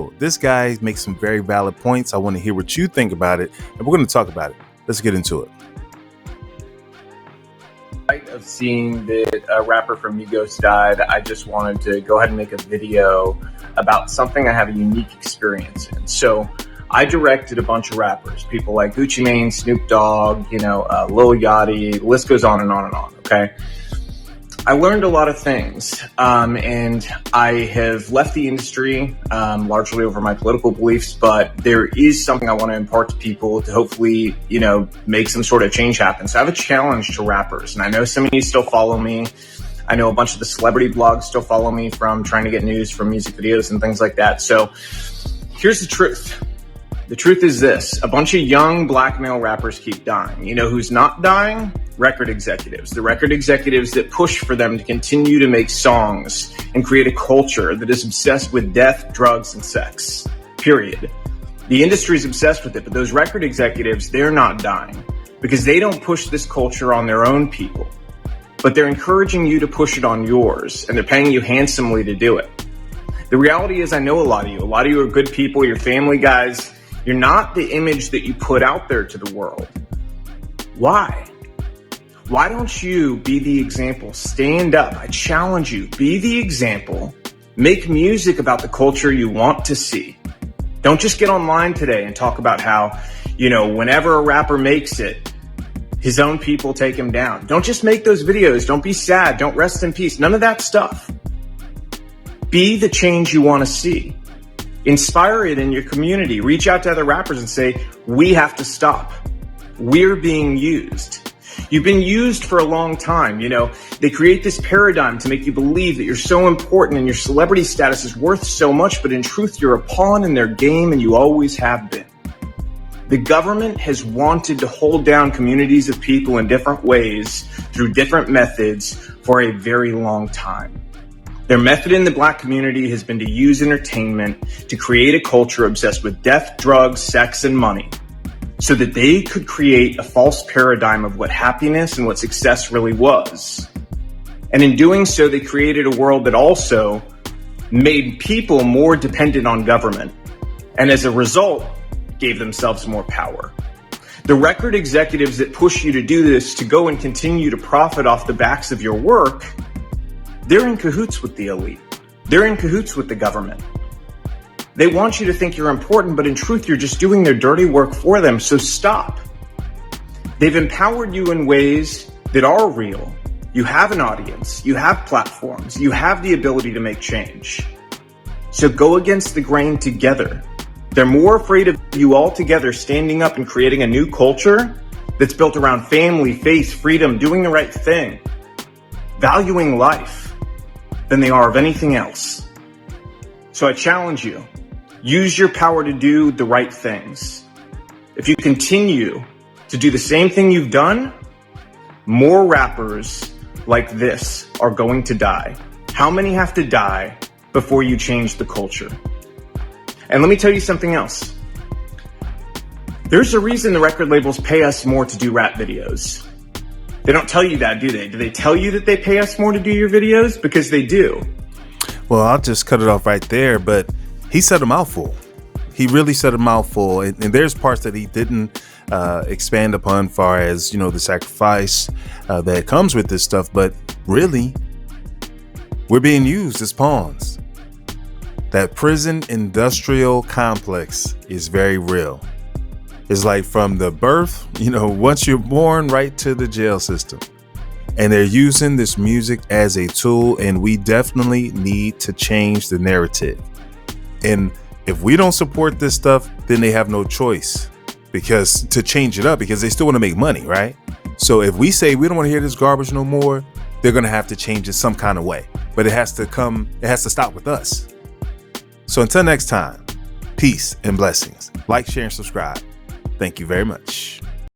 So this guy makes some very valid points. I want to hear what you think about it, and we're going to talk about it. Let's get into it. Of seeing that a rapper from Migos died, I just wanted to go ahead and make a video about something I have a unique experience in. So I directed a bunch of rappers, people like Gucci Mane, Snoop Dogg, Lil Yachty, the list goes on and on and on, okay? I learned a lot of things, and I have left the industry largely over my political beliefs, but there is something I want to impart to people to hopefully, make some sort of change happen. So I have a challenge to rappers, and I know some of you still follow me. I know a bunch of the celebrity blogs still follow me from trying to get news from music videos and things like that. So here's the truth. The truth is this: a bunch of young black male rappers keep dying. You know who's not dying? Record executives. The record executives that push for them to continue to make songs and create a culture that is obsessed with death, drugs, and sex. Period. The industry is obsessed with it, but those record executives, they're not dying because they don't push this culture on their own people, but they're encouraging you to push it on yours, and they're paying you handsomely to do it. The reality is, I know a lot of you. A lot of you are good people. You're family guys. You're not the image that you put out there to the world. Why? Why don't you be the example? Stand up. I challenge you. Be the example. Make music about the culture you want to see. Don't just get online today and talk about how, whenever a rapper makes it, his own people take him down. Don't just make those videos. Don't be sad. Don't rest in peace. None of that stuff. Be the change you want to see. Inspire it in your community. Reach out to other rappers and say, we have to stop. We're being used. You've been used for a long time. They create this paradigm to make you believe that you're so important and your celebrity status is worth so much, but in truth, you're a pawn in their game and you always have been. The government has wanted to hold down communities of people in different ways through different methods for a very long time. Their method in the black community has been to use entertainment to create a culture obsessed with death, drugs, sex, and money so that they could create a false paradigm of what happiness and what success really was. And in doing so, they created a world that also made people more dependent on government, and as a result, gave themselves more power. The record executives that push you to do this, to go and continue to profit off the backs of your work, they're in cahoots with the elite. They're in cahoots with the government. They want you to think you're important, but in truth, you're just doing their dirty work for them, so stop. They've empowered you in ways that are real. You have an audience, you have platforms, you have the ability to make change. So go against the grain together. They're more afraid of you all together standing up and creating a new culture that's built around family, faith, freedom, doing the right thing, valuing life, than they are of anything else. So I challenge you, use your power to do the right things. If you continue to do the same thing you've done, more rappers like this are going to die. How many have to die before you change the culture? And let me tell you something else. There's a reason the record labels pay us more to do rap videos. They don't tell you that, do they? Do they tell you that they pay us more to do your videos? Because they do. Well, I'll just cut it off right there, but he said a mouthful. He really said a mouthful, and there's parts that he didn't expand upon, far as, the sacrifice that comes with this stuff, but really, we're being used as pawns. That prison industrial complex is very real. It's like from the birth, once you're born, right to the jail system. And they're using this music as a tool, and we definitely need to change the narrative. And if we don't support this stuff, then they have no choice to change it up, because they still want to make money, right? So if we say we don't want to hear this garbage no more, they're going to have to change it some kind of way. But it has to stop with us. So until next time, peace and blessings. Like, share, and subscribe. Thank you very much.